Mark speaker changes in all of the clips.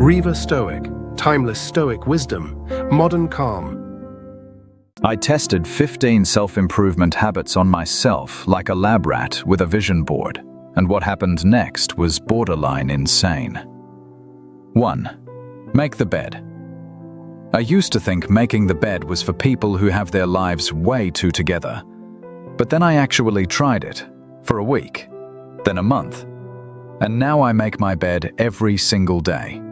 Speaker 1: RIEVA stoic, timeless stoic wisdom, modern calm.
Speaker 2: I tested 15 self-improvement habits on myself like a lab rat with a vision board, and what happened next was borderline insane. 1. Make the bed. I used to think making the bed was for people who have their lives way too together. But then I actually tried it, for a week, then a month, and now I make my bed every single day.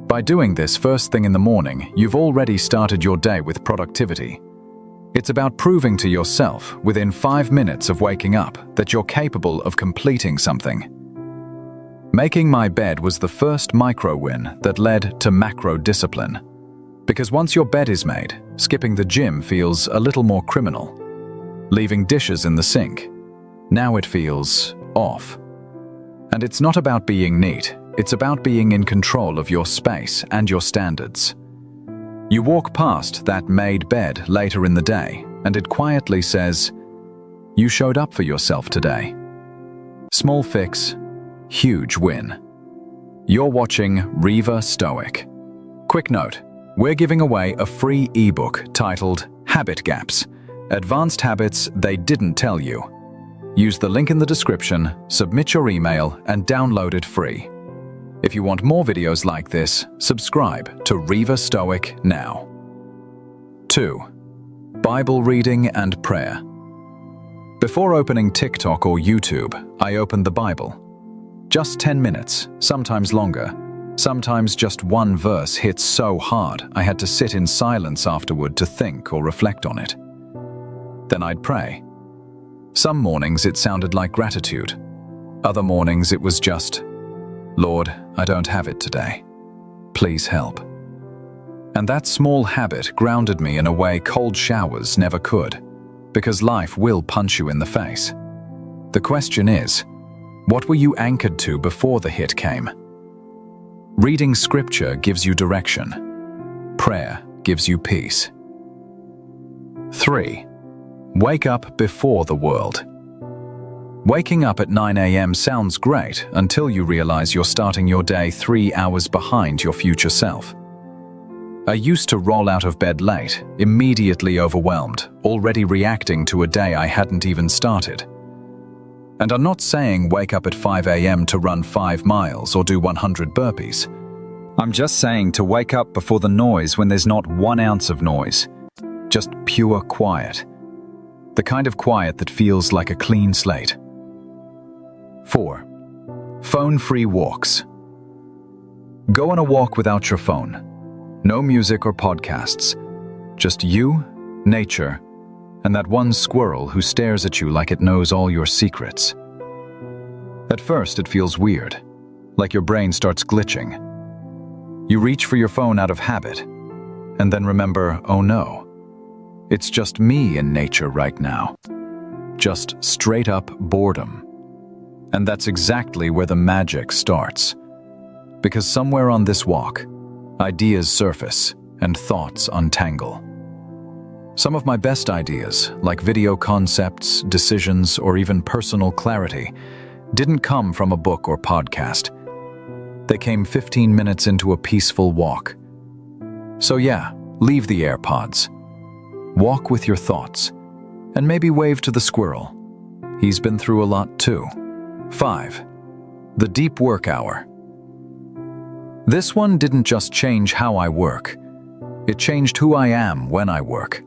Speaker 2: By doing this first thing in the morning, you've already started your day with productivity. It's about proving to yourself, within 5 minutes of waking up, that you're capable of completing something. Making my bed was the first micro-win that led to macro-discipline. Because once your bed is made, skipping the gym feels a little more criminal. Leaving dishes in the sink, now it feels off. And it's not about being neat, it's about being in control of your space and your standards. You walk past that made bed later in the day, and it quietly says, "You showed up for yourself today." Small fix, huge win. You're watching RIEVA Stoic. Quick note, we're giving away a free ebook titled Habit Gaps, Advanced Habits They Didn't Tell You. Use the link in the description, submit your email, and download it free. If you want more videos like this, subscribe to RIEVA Stoic now. 2. Bible reading and prayer. Before opening TikTok or YouTube, I opened the Bible. Just 10 minutes, sometimes longer. Sometimes just one verse hit so hard I had to sit in silence afterward to think or reflect on it. Then I'd pray. Some mornings it sounded like gratitude. Other mornings it was just, "Lord, I don't have it today. Please help." And that small habit grounded me in a way cold showers never could, because life will punch you in the face. The question is, what were you anchored to before the hit came? Reading scripture gives you direction. Prayer gives you peace. 3. Wake up before the world. Waking up at 9 a.m. sounds great until you realize you're starting your day 3 hours behind your future self. I used to roll out of bed late, immediately overwhelmed, already reacting to a day I hadn't even started. And I'm not saying wake up at 5 a.m. to run 5 miles or do 100 burpees. I'm just saying to wake up before the noise when there's not 1 ounce of noise. Just pure quiet. The kind of quiet that feels like a clean slate. 4. Phone-free walks. Go on a walk without your phone. No music or podcasts. Just you, nature, and that one squirrel who stares at you like it knows all your secrets. At first it feels weird, like your brain starts glitching. You reach for your phone out of habit, and then remember, oh no, it's just me in nature right now. Just straight up boredom. And that's exactly where the magic starts. Because somewhere on this walk, ideas surface and thoughts untangle. Some of my best ideas, like video concepts, decisions, or even personal clarity, didn't come from a book or podcast. They came 15 minutes into a peaceful walk. So yeah, leave the AirPods. Walk with your thoughts, and maybe wave to the squirrel. He's been through a lot too. 5. The deep work hour. This one didn't just change how I work. It changed who I am when I work.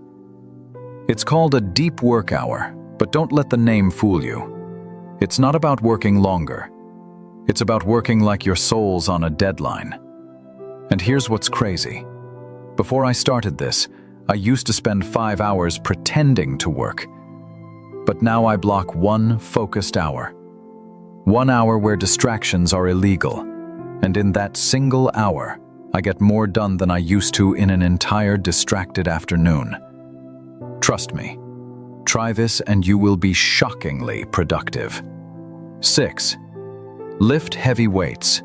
Speaker 2: It's called a deep work hour, but don't let the name fool you. It's not about working longer. It's about working like your soul's on a deadline. And here's what's crazy. Before I started this, I used to spend 5 hours pretending to work. But now I block one focused hour. 1 hour where distractions are illegal. And in that single hour, I get more done than I used to in an entire distracted afternoon. Trust me. Try this and you will be shockingly productive. 6. Lift heavy weights.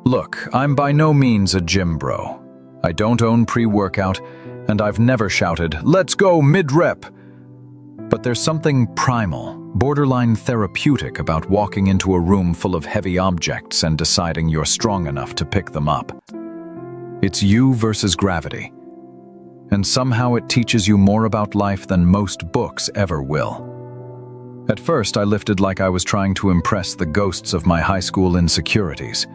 Speaker 2: Look, I'm by no means a gym bro. I don't own pre-workout, and I've never shouted, "Let's go mid-rep!" But there's something primal, borderline therapeutic about walking into a room full of heavy objects and deciding you're strong enough to pick them up. It's you versus gravity. And somehow it teaches you more about life than most books ever will. At first, I lifted like I was trying to impress the ghosts of my high school insecurities.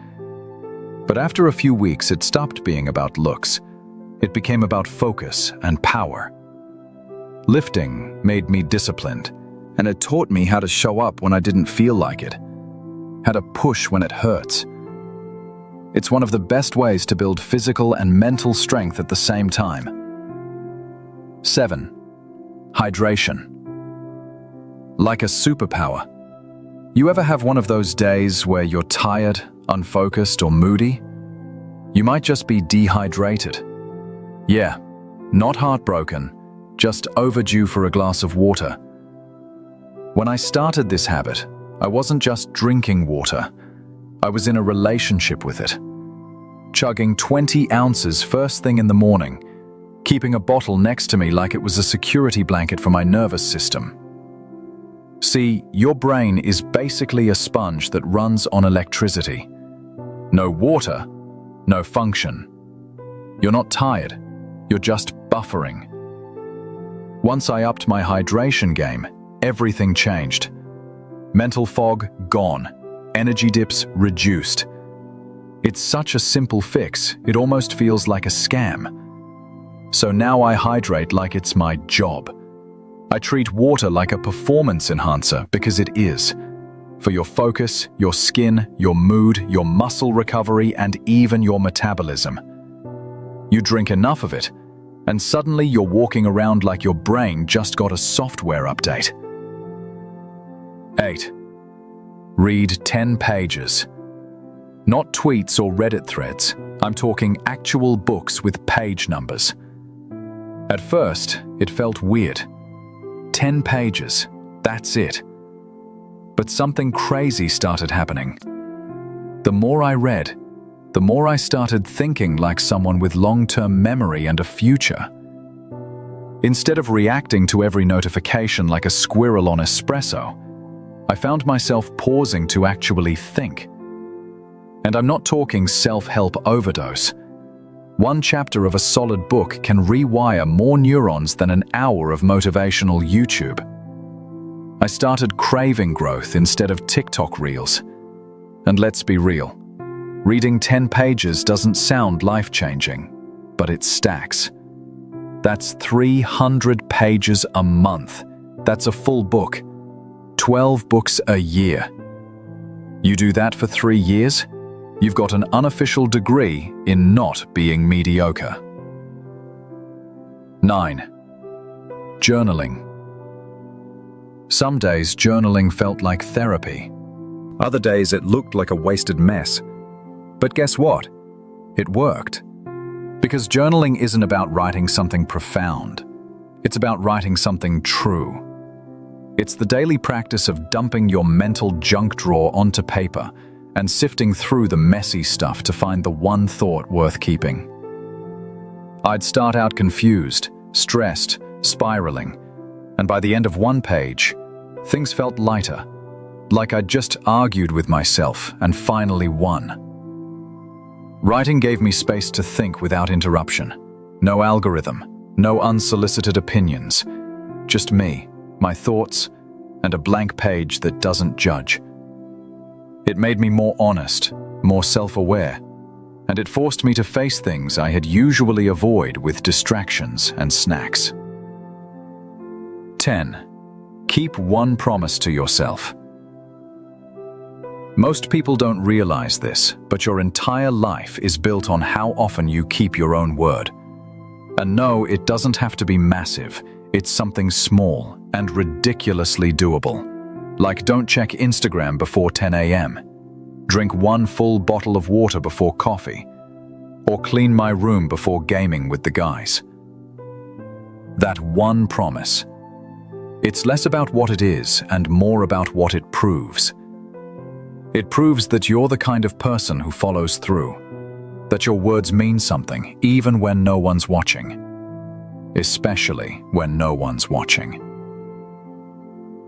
Speaker 2: But after a few weeks, it stopped being about looks. It became about focus and power. Lifting made me disciplined, and it taught me how to show up when I didn't feel like it, how to push when it hurts. It's one of the best ways to build physical and mental strength at the same time. 7. Hydration. Like a superpower. You ever have one of those days where you're tired, unfocused, or moody? You might just be dehydrated. Yeah, not heartbroken, just overdue for a glass of water. When I started this habit, I wasn't just drinking water. I was in a relationship with it. Chugging 20 ounces first thing in the morning, keeping a bottle next to me like it was a security blanket for my nervous system. See, your brain is basically a sponge that runs on electricity. No water, no function. You're not tired, you're just buffering. Once I upped my hydration game, everything changed. Mental fog gone, energy dips reduced. It's such a simple fix, it almost feels like a scam. So now I hydrate like it's my job. I treat water like a performance enhancer because it is. For your focus, your skin, your mood, your muscle recovery, and even your metabolism. You drink enough of it, and suddenly you're walking around like your brain just got a software update. 8. Read 10 pages. Not tweets or Reddit threads. I'm talking actual books with page numbers. At first, it felt weird. 10 pages, that's it. But something crazy started happening. The more I read, the more I started thinking like someone with long-term memory and a future. Instead of reacting to every notification like a squirrel on espresso, I found myself pausing to actually think. And I'm not talking self-help overdose. One chapter of a solid book can rewire more neurons than an hour of motivational YouTube. I started craving growth instead of TikTok reels. And let's be real, reading 10 pages doesn't sound life-changing, but it stacks. That's 300 pages a month. That's a full book. 12 books a year. You do that for 3 years? You've got an unofficial degree in not being mediocre. 9. Journaling. Some days journaling felt like therapy. Other days it looked like a wasted mess. But guess what? It worked. Because journaling isn't about writing something profound. It's about writing something true. It's the daily practice of dumping your mental junk drawer onto paper and sifting through the messy stuff to find the one thought worth keeping. I'd start out confused, stressed, spiraling, and by the end of one page, things felt lighter, like I'd just argued with myself and finally won. Writing gave me space to think without interruption. No algorithm, no unsolicited opinions, just me, my thoughts, and a blank page that doesn't judge. It made me more honest, more self-aware, and it forced me to face things I had usually avoid with distractions and snacks. 10. Keep one promise to yourself. Most people don't realize this, but your entire life is built on how often you keep your own word. And no, it doesn't have to be massive. It's something small and ridiculously doable. Like don't check Instagram before 10 a.m., drink one full bottle of water before coffee, or clean my room before gaming with the guys. That one promise. It's less about what it is and more about what it proves. It proves that you're the kind of person who follows through, that your words mean something even when no one's watching, especially when no one's watching.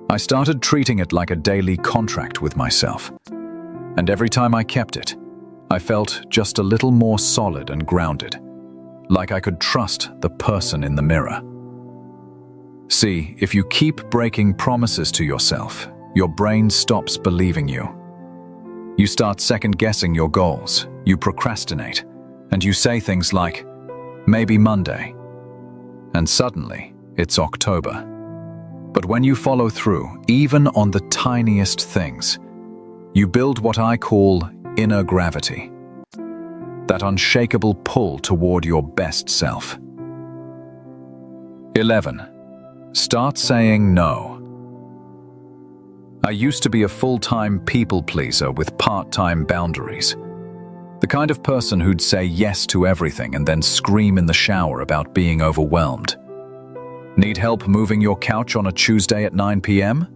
Speaker 2: I started treating it like a daily contract with myself. And every time I kept it, I felt just a little more solid and grounded, like I could trust the person in the mirror. See, if you keep breaking promises to yourself, your brain stops believing you. You start second-guessing your goals, you procrastinate, and you say things like, maybe Monday. And suddenly, it's October. But when you follow through, even on the tiniest things, you build what I call inner gravity. That unshakable pull toward your best self. 11. Start saying no. I used to be a full-time people pleaser with part-time boundaries. The kind of person who'd say yes to everything and then scream in the shower about being overwhelmed. Need help moving your couch on a Tuesday at 9 p.m?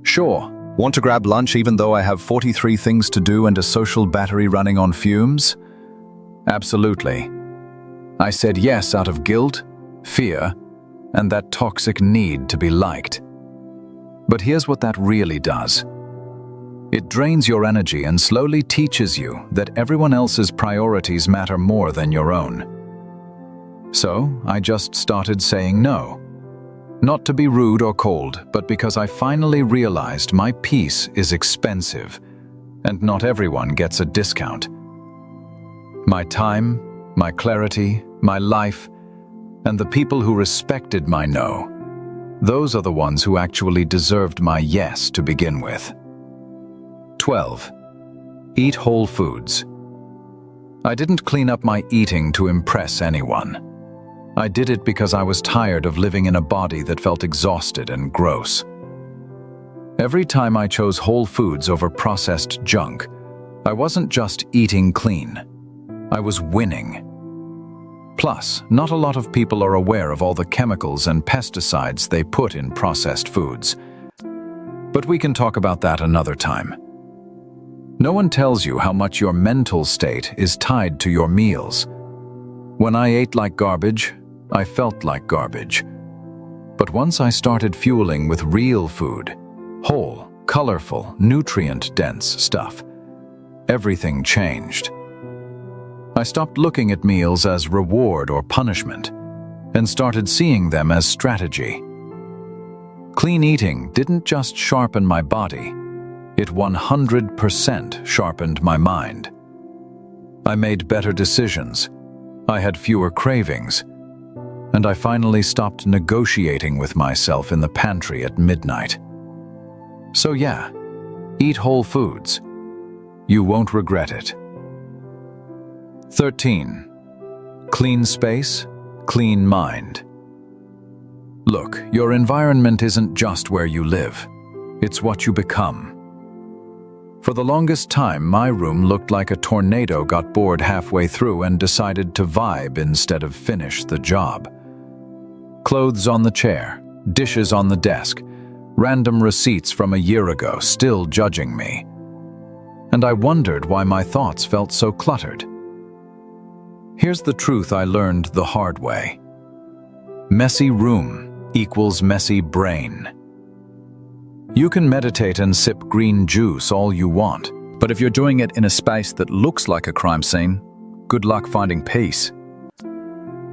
Speaker 2: Sure.
Speaker 3: Want to grab lunch even though I have 43 things to do and a social battery running on fumes?
Speaker 2: Absolutely. I said yes out of guilt, fear, and that toxic need to be liked. But here's what that really does. It drains your energy and slowly teaches you that everyone else's priorities matter more than your own. So I just started saying no. Not to be rude or cold, but because I finally realized my peace is expensive, and not everyone gets a discount. My time, my clarity, my life, and the people who respected my no, those are the ones who actually deserved my yes to begin with. 12. Eat whole foods. I didn't clean up my eating to impress anyone. I did it because I was tired of living in a body that felt exhausted and gross. Every time I chose whole foods over processed junk, I wasn't just eating clean. I was winning. Plus, not a lot of people are aware of all the chemicals and pesticides they put in processed foods. But we can talk about that another time. No one tells you how much your mental state is tied to your meals. When I ate like garbage, I felt like garbage. But once I started fueling with real food, whole, colorful, nutrient-dense stuff, everything changed. I stopped looking at meals as reward or punishment, and started seeing them as strategy. Clean eating didn't just sharpen my body, it 100% sharpened my mind. I made better decisions, I had fewer cravings, and I finally stopped negotiating with myself in the pantry at midnight. So yeah, eat whole foods. You won't regret it. 13. Clean space, clean mind. Look, your environment isn't just where you live. It's what you become. For the longest time, my room looked like a tornado got bored halfway through and decided to vibe instead of finish the job. Clothes on the chair, dishes on the desk, random receipts from a year ago still judging me. And I wondered why my thoughts felt so cluttered. Here's the truth I learned the hard way. Messy room equals messy brain. You can meditate and sip green juice all you want,
Speaker 3: But if you're doing it in a space that looks like a crime scene, good luck finding peace.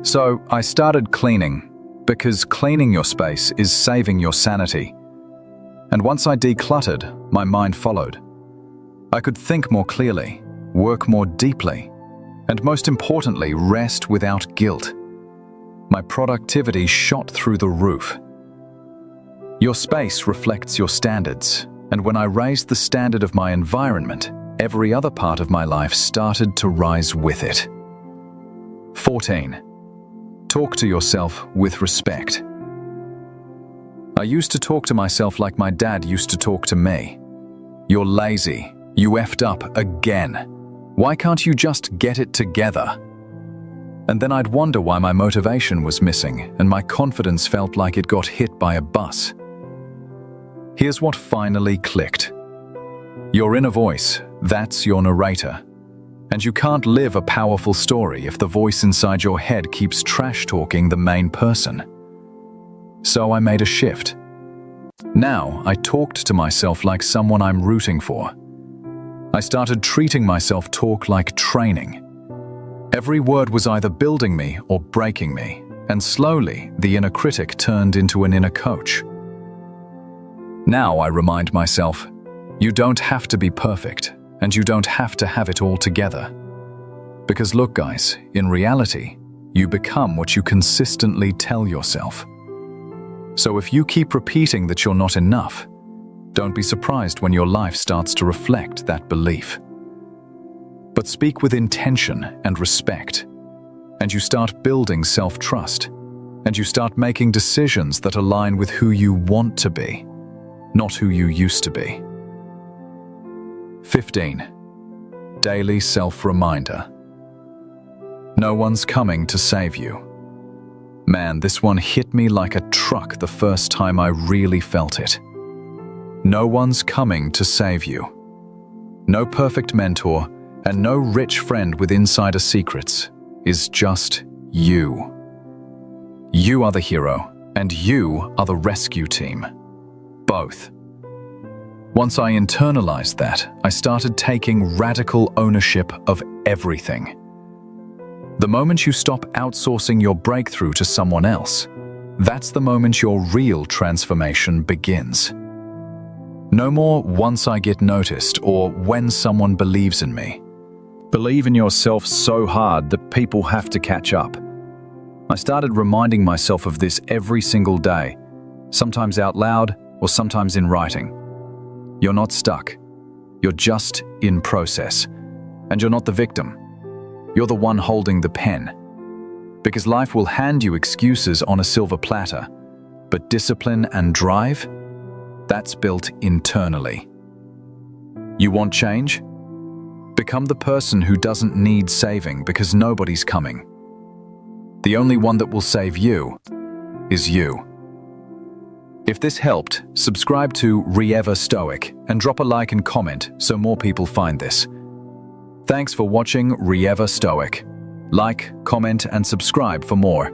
Speaker 3: So I started cleaning, because cleaning your space is saving your sanity. And once I decluttered, my mind followed. I could think more clearly, work more deeply, and most importantly, rest without guilt. My productivity shot through the roof. Your space reflects your standards, and when I raised the standard of my environment, every other part of my life started to rise with it. 14. Talk to yourself with respect. I used to talk to myself like my dad used to talk to me. You're lazy. You effed up again. Why can't you just get it together? And then I'd wonder why my motivation was missing and my confidence felt like it got hit by a bus. Here's what finally clicked. Your inner voice, that's your narrator. And you can't live a powerful story if the voice inside your head keeps trash-talking the main person. So I made a shift.
Speaker 2: Now I talked to myself like someone I'm rooting for. I started treating myself talk like training. Every word was either building me or breaking me, and slowly the inner critic turned into an inner coach. Now I remind myself, you don't have to be perfect, and you don't have to have it all together. Because look guys, in reality, you become what you consistently tell yourself. So if you keep repeating that you're not enough, don't be surprised when your life starts to reflect that belief. But speak with intention and respect, and you start building self-trust, and you start making decisions that align with who you want to be, not who you used to be. 15. Daily self-reminder. No one's coming to save you. Man, this one hit me like a truck the first time I really felt it. No one's coming to save you. No perfect mentor and no rich friend with insider secrets is just you. You are the hero and you are the rescue team. Both. Once I internalized that, I started taking radical ownership of everything. The moment you stop outsourcing your breakthrough to someone else, that's the moment your real transformation begins. No more once I get noticed or when someone believes in me.
Speaker 3: Believe in yourself so hard that people have to catch up. I started reminding myself of this every single day, sometimes out loud or sometimes in writing. You're not stuck. You're just in process. And you're not the victim. You're the one holding the pen. Because life will hand you excuses on a silver platter, but discipline and drive, that's built internally. You want change? Become the person who doesn't need saving because nobody's coming. The only one that will save you is you. If this helped, subscribe to RIEVA Stoic and drop a like and comment so more people find this. Thanks for watching RIEVA Stoic. Like, comment, and subscribe for more.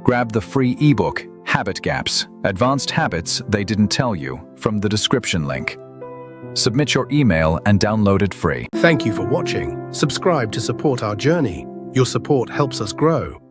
Speaker 3: Grab the free ebook, Habit Gaps, Advanced Habits They Didn't Tell You, from the description link. Submit your email and download it free.
Speaker 1: Thank you for watching. Subscribe to support our journey. Your support helps us grow.